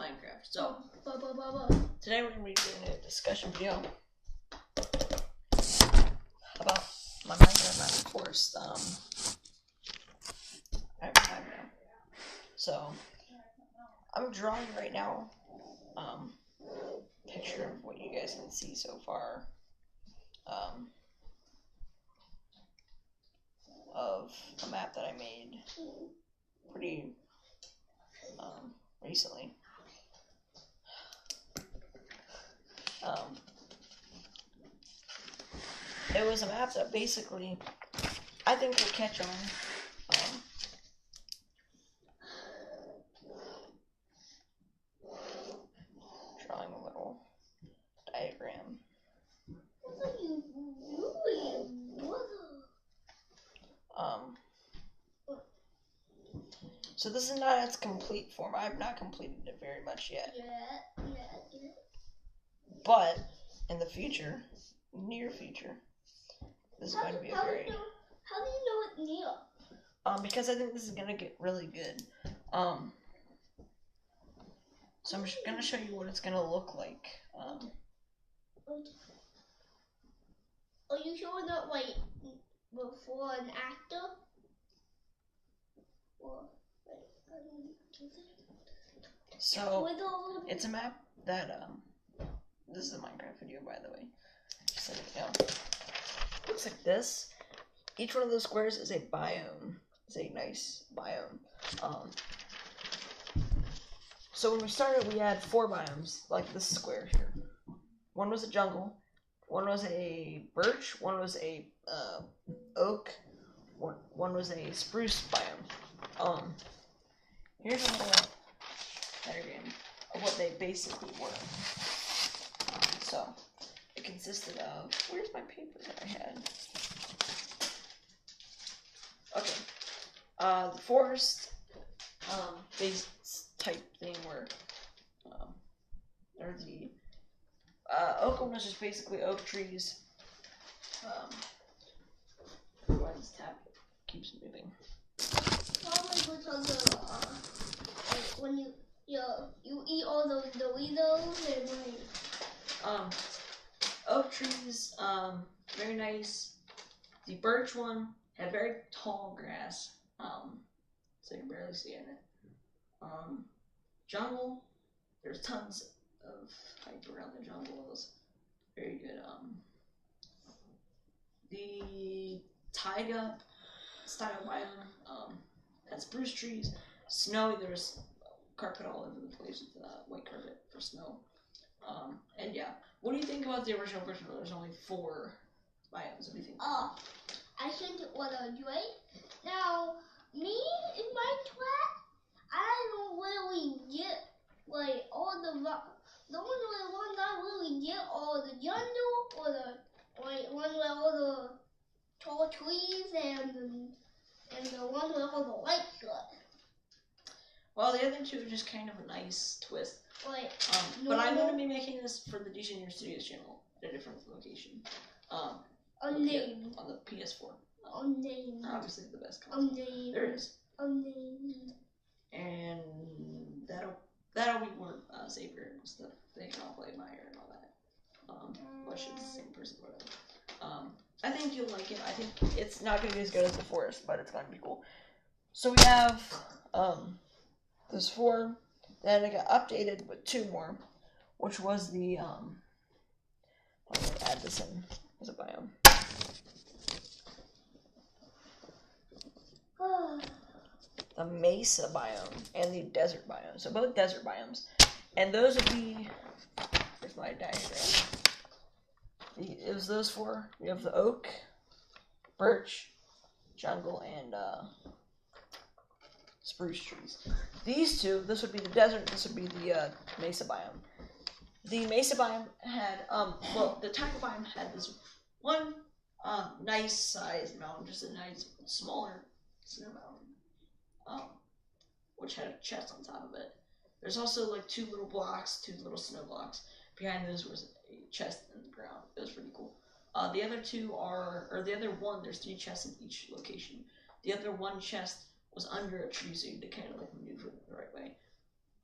Minecraft. So, today we're going to be doing a discussion video about my Minecraft map, of course. I have time now. So, I'm drawing right now picture of what you guys can see so far of a map that I made pretty recently. It was a map that basically I think will catch on. Drawing a little diagram. What are you doing, brother? So this is not its complete form. I have not completed it very much yet. Yeah. But in the future, near future, this is going to be a very. How do you know it's near? Because I think this is gonna get really good. So I'm just gonna show you what it's gonna look like. Are you showing up like before and after? Or So it's a map that this is a Minecraft video, by the way. Just so you know. Looks like this. Each one of those squares is a biome. It's a nice biome. So when we started, we had 4 biomes, like this square here. One was a jungle, one was a birch, one was a oak, one was a spruce biome. Here's a little diagram of what they basically were. So it consisted of, where's my paper that I had? Okay, the forest base type thing where there's the oak one was just basically oak trees. One's tab keeps moving. probably because of when you eat all those Doritos and like Oak trees, very nice. The birch one had very tall grass, so you can barely see in it. Jungle, there's tons of height around the jungle. It was very good. The taiga style biome had spruce trees. Snowy, there was carpet all over the place with white carpet for snow. And yeah, what do you think about the original version? There's only 4 biomes. What do you think? I think it was great. Now, me in my class, I don't really get like all the only ones I really get are the jungle or the one with all the tall trees and the one with all the white stuff. Well, the other 2 are just kind of a nice twist. But I'm going to be making this for the Degeneer Studios channel at a different location. Unnamed. On the PS4. Unnamed. Obviously the best console. Unnamed. There is. Unnamed. And that'll be more safer and stuff. They can all play Meyer and all that. Which is the same person, whatever. I think you'll like it. I think it's not going to be as good as the forest, but it's going to be cool. So we have those 4. Then it got updated with 2 more, which was the I'm gonna add this in as a biome. The mesa biome and the desert biome. So both desert biomes, and those would be. Here's my diagram. It was those 4. We have the oak, birch, jungle, and spruce trees. These 2, this would be the desert, this would be the mesa biome. The mesa biome had, the taiga biome had this one nice sized mountain, just a nice smaller snow mountain, which had a chest on top of it. There's also like 2 little blocks, 2 little snow blocks. Behind those was a chest in the ground. It was pretty cool. The other 2 the other one, there's 3 chests in each location. The other one chest was under a tree, so you had to kind of like maneuver it the right way.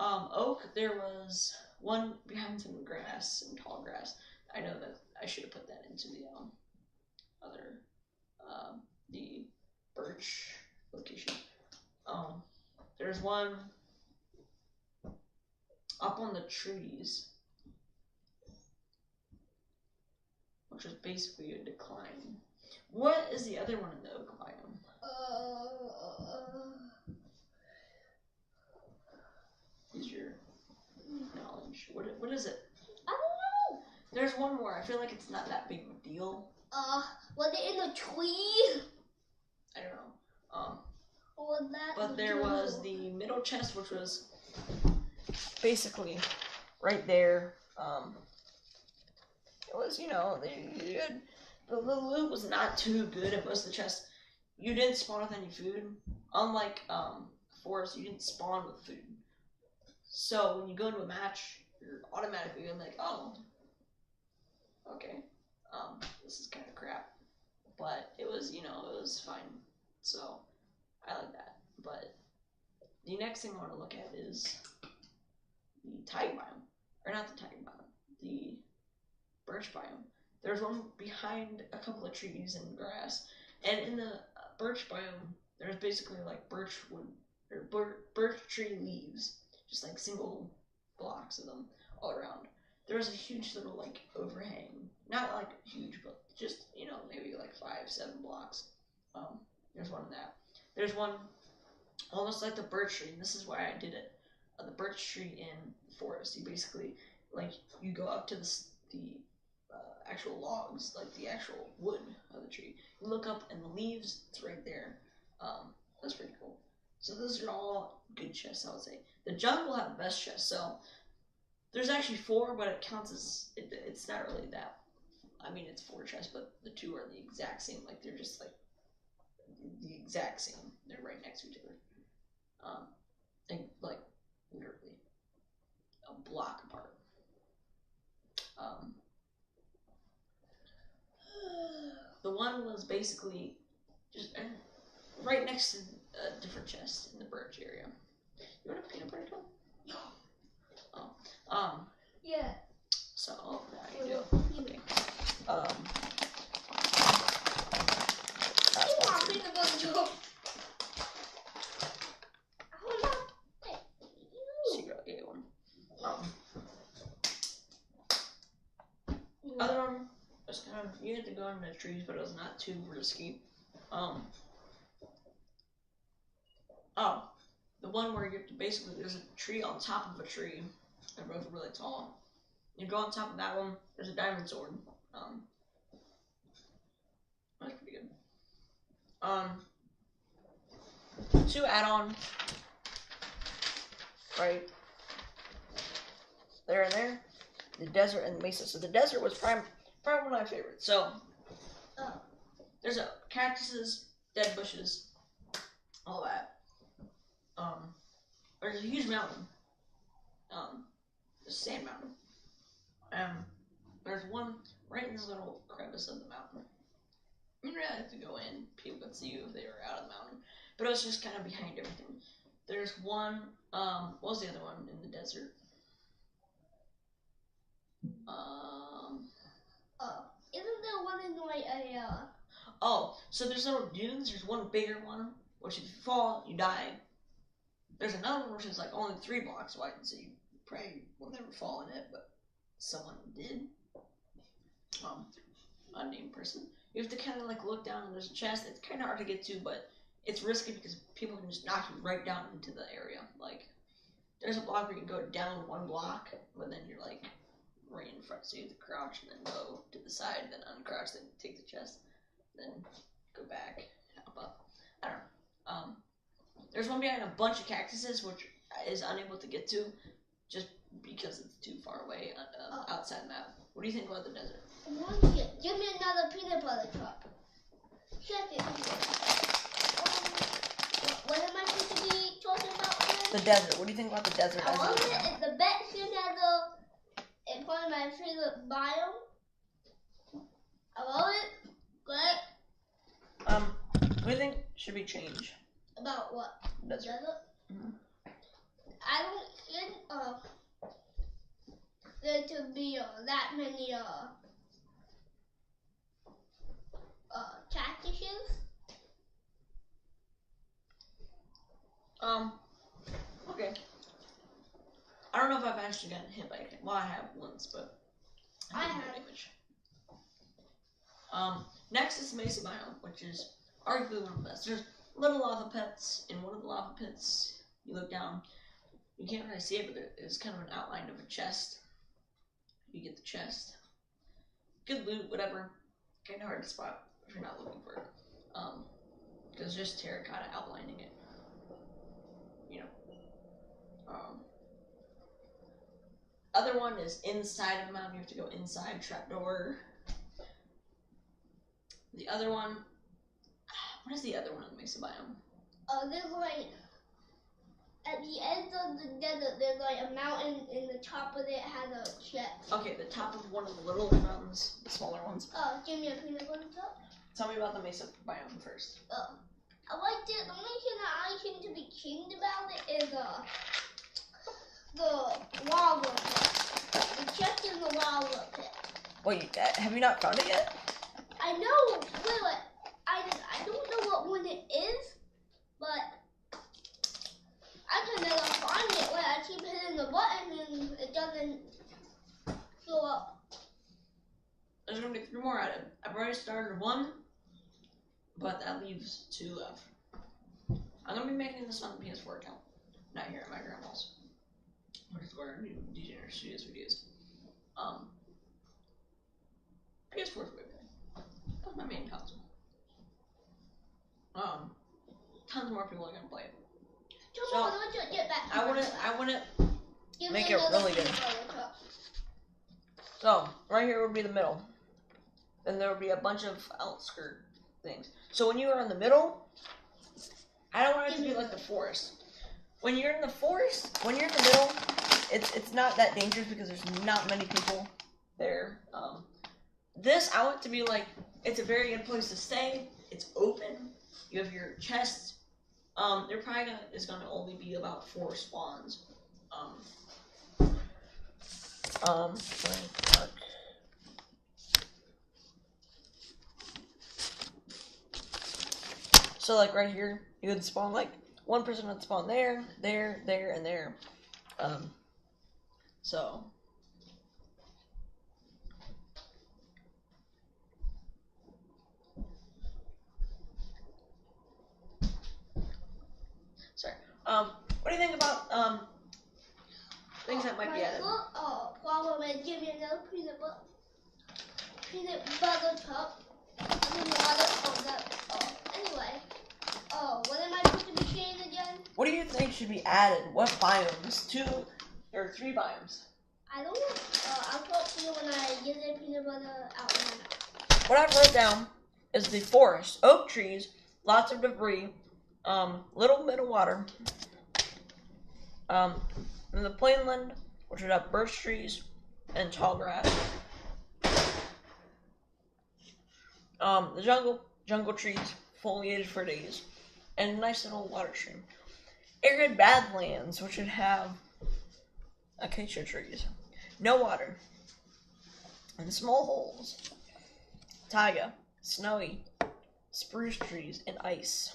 Oak, there was one behind some grass, some tall grass. I know that I should have put that into the other the birch location. There's one up on the trees, which is basically a decline. What is the other one in the oak biome? Use your knowledge. What is it? I don't know. There's one more. I feel like it's not that big of a deal. Was it in a tree? I don't know. Or was that? But there was the middle chest, which was basically right there. It was, the loot was not too good at most of the chests. You didn't spawn with any food. Unlike Forest, you didn't spawn with food. So when you go into a match, you're automatically gonna be like, oh, okay, this is kind of crap. But it was, it was fine. So I like that. But the next thing I want to look at is the taiga biome, or not the taiga biome, the birch biome. There's one behind a couple of trees and grass, and in the birch biome, there's basically like birch wood or birch tree leaves, just like single blocks of them all around. There's a huge little like overhang, not like huge, but just maybe like 5-7 blocks. There's one in that. There's one almost like the birch tree, and this is why I did it. The birch tree in Forest, you basically you go up to the actual logs, like the actual wood of the tree. You look up and the leaves, it's right there. That's pretty cool. So those are all good chests, I would say. The jungle have the best chests, so there's actually 4, but it counts as, it's not really that. I mean, it's 4 chests, but the 2 are the exact same. Like, they're just like the exact same. They're right next to each other. And like literally a block apart. The one was basically just right next to a different chest in the birch area. You want a peanut butter cup? Oh. Yeah. So, now you do. Okay. Peanut butter cup. Secret gay one. Other one was kind of, you had to go in the trees, but it was not too risky. The one where you have to basically, there's a tree on top of a tree, they're both really tall. You go on top of that one, there's a diamond sword. That's pretty good. 2 add-on, right there and there, the desert and the mesa. So the desert was probably one of my favorites. So there's cactuses, dead bushes, all that. There's a huge mountain, the sand mountain. There's one right in this little crevice of the mountain. You really have to go in. People could see you if they were out of the mountain, but it was just kind of behind everything. There's one. What was the other one in the desert? Isn't there one in like a? So there's little dunes. There's one bigger one, which if you fall, you die. There's another one which is like only 3 blocks wide, so you probably will never fall in it, but someone did. Unnamed person. You have to kind of like look down and there's a chest. It's kind of hard to get to, but it's risky because people can just knock you right down into the area. Like, there's a block where you can go down 1 block, but then you're like right in front, so you have to crouch and then go to the side, then uncrouch, then take the chest, then go back, hop up. I don't know. There's one behind a bunch of cactuses, which is unable to get to, just because it's too far away outside the map. What do you think about the desert? Give me another peanut butter cup. Second. What am I supposed to be talking about again? The desert. What do you think about the desert? I love it. It's the best thing ever. It's one of my favorite biomes. I love it. Great. What do you think should be changed? About what? Desert. Desert? Mm-hmm. I don't think there to be that many cactuses. Okay. I don't know if I've actually gotten hit by anything. Well, I have once, but I didn't do have. damage. Next is Mesa Biome, which is arguably one of the best. There's little lava pits. In one of the lava pits, you look down. You can't really see it, but there's kind of an outline of a chest. You get the chest. Good loot, whatever. Kind of hard to spot if you're not looking for it. Because just terracotta outlining it. You know. Other one is inside of a mountain. You have to go inside trapdoor. The other one. What is the other one in the Mesa Biome? There's like at the end of the desert, there's like a mountain, and the top of it has a chest. Okay, the top of one of the little mountains, the smaller ones. Give me a peanut butter cup. Tell me about the Mesa Biome first. I liked it. The only thing that I seem to be keen about it is the lava pit. The chest in the lava pit. Wait, have you not found it yet? I know. Wait. I don't know what one it is, but I can never find it when I keep hitting the button and it doesn't show up. There's gonna be 3 more added. I've already started 1, but that leaves 2 left. I'm gonna be making this on the PS4 account, not here at my grandma's, which is where I do DJ Studios videos. PS4 is way better. That's my main console. Tons more people are gonna play it. So, I wouldn't make it really good. So, right here would be the middle. And there would be a bunch of outskirt things. So when you are in the middle, I don't want it to be like the forest. When you're in the forest, when you're in the middle, it's not that dangerous because there's not many people there. This, I want it to be like, it's a very good place to stay. It's open. You have your chests. There probably is going to only be about 4 spawns. So like right here, you would spawn like 1 person would spawn there, there, there, and there. So. Sorry. What do you think about things that might be added? Problem is, give me another peanut butter cup. Anyway, what am I supposed to be saying again? What do you think should be added? What biomes? 2 or 3 biomes? I don't know. I'll talk to you when I get the peanut butter out of my mouth. What I've wrote down is the forest, oak trees, lots of debris, little bit of water, and the plainland, which would have birch trees and tall grass. The jungle trees, foliage for days, and a nice little water stream. Arid badlands, which would have acacia trees, no water, and small holes. Taiga, snowy, spruce trees, and ice.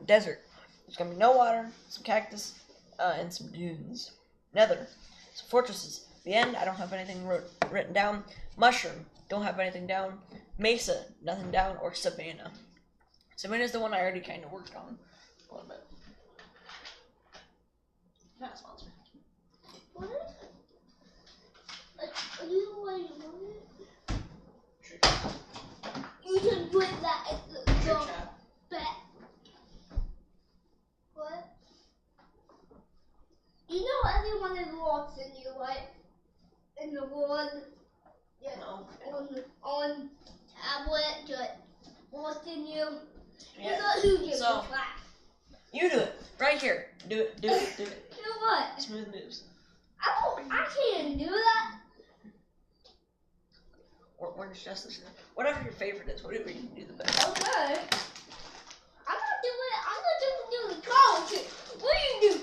Desert, there's gonna be no water, some cactus, and some dunes. Nether, some fortresses. The end, I don't have anything written down. Mushroom, don't have anything down. Mesa, nothing down, or Savannah. Savannah is the one I already kind of worked on a little bit. Not a sponsor. What? Are you the one you wanted? Sure. You can put that at the back. What? You know everyone is lost in you, right? In the world. Yeah. No. On tablet, just lost in you. Yeah. You know who gives So- a crap. You do it. Right here. Do it. You know what? Smooth moves. I can't do that. Orange Justice. Whatever your favorite is, whatever you can do the best. Okay. I'm not just doing the college. What do you do?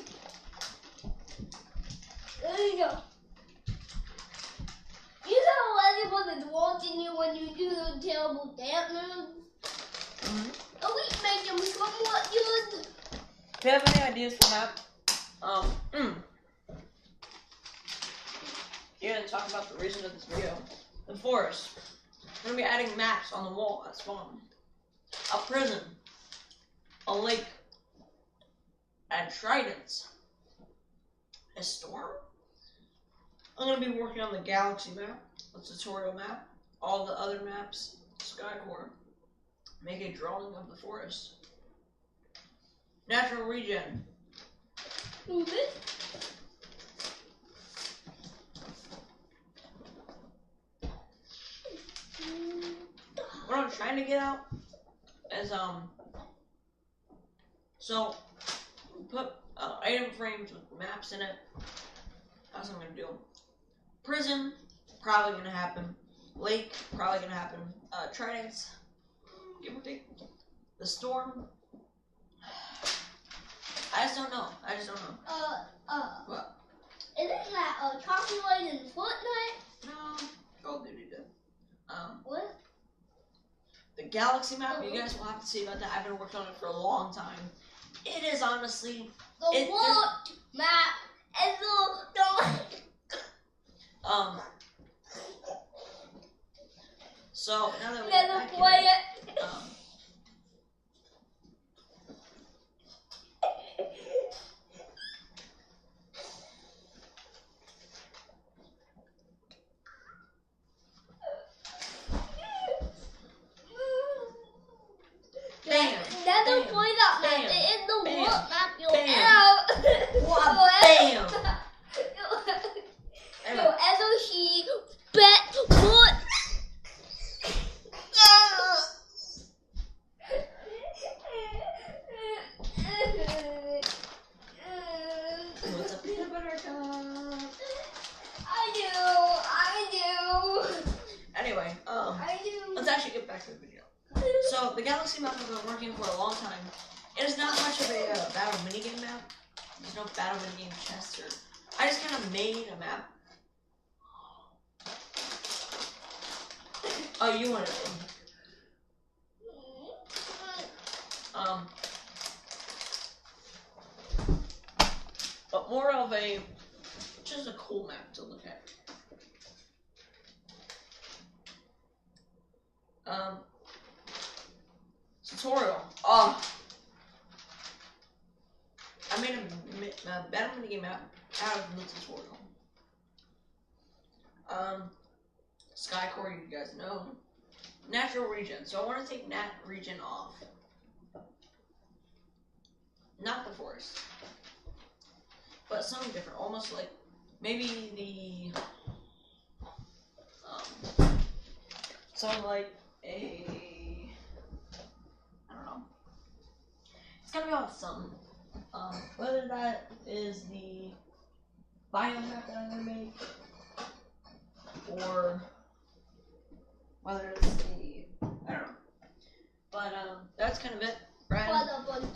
ideas for map. Yeah, and talk about the reason of this video. The forest. I'm gonna be adding maps on the wall at spawn. A prison. A lake. Add tridents. A storm. I'm gonna be working on the galaxy map, a tutorial map, all the other maps, Skycore. Make a drawing of the forest. Natural regen. Move it. What I'm trying to get out is so put item frames with maps in it. That's what I'm gonna do. Prison, probably gonna happen. Lake, probably gonna happen. Tridents, give or take. The storm. I just don't know. What? Isn't that copyright in Fortnite? No, Call of Duty did. What? The galaxy map, you guys will have to see about that. I've been working on it for a long time. It is honestly The world map is so now that we're never back play in it. Bam! Never Bam, play that map. bam, It is the bam, world map you'll bam. ever. Bam! You'll ever see bet put. What's a peanut butter cup? I do. Anyway, I do. let's actually get back to the video. So, the galaxy map I've been working for a long time. It is not much of a battle minigame map. There's no battle minigame chest or... I just kind of made a map. Oh, you want it? But more of a... just a cool map to look at. Tutorial. Oh. I made a battle minigame map out of the tutorial. Skycore, you guys know. Natural regen. So I want to take nat regen off. Not the forest. But something different. Almost like maybe the something like a, I don't know. It's gonna be on something. Whether that is the biome map that I'm gonna make, or whether it's the, I don't know. But that's kind of it. Brian,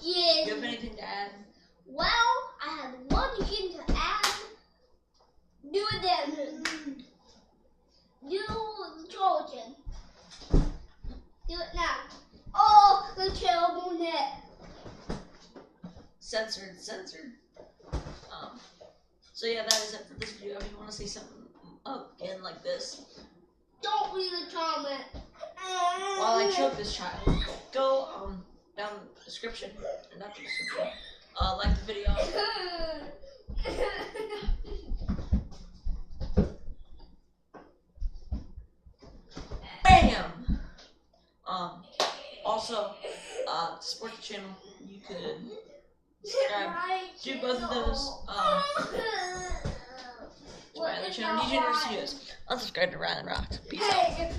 do you have anything to add? Well, I have one thing to add. Do it then. Do Trojan. Do it now. Oh, the terrible net. Censored. So yeah, that is it for this video. If you want to see something again like this, Don't read the comment. while I choke this child, go down the description, or not the description, like the video. Bam! Also, to support the channel, you could subscribe. Do both of those. To my other channel, DJ Studios. Unsubscribe to Ryan Rock. Peace out.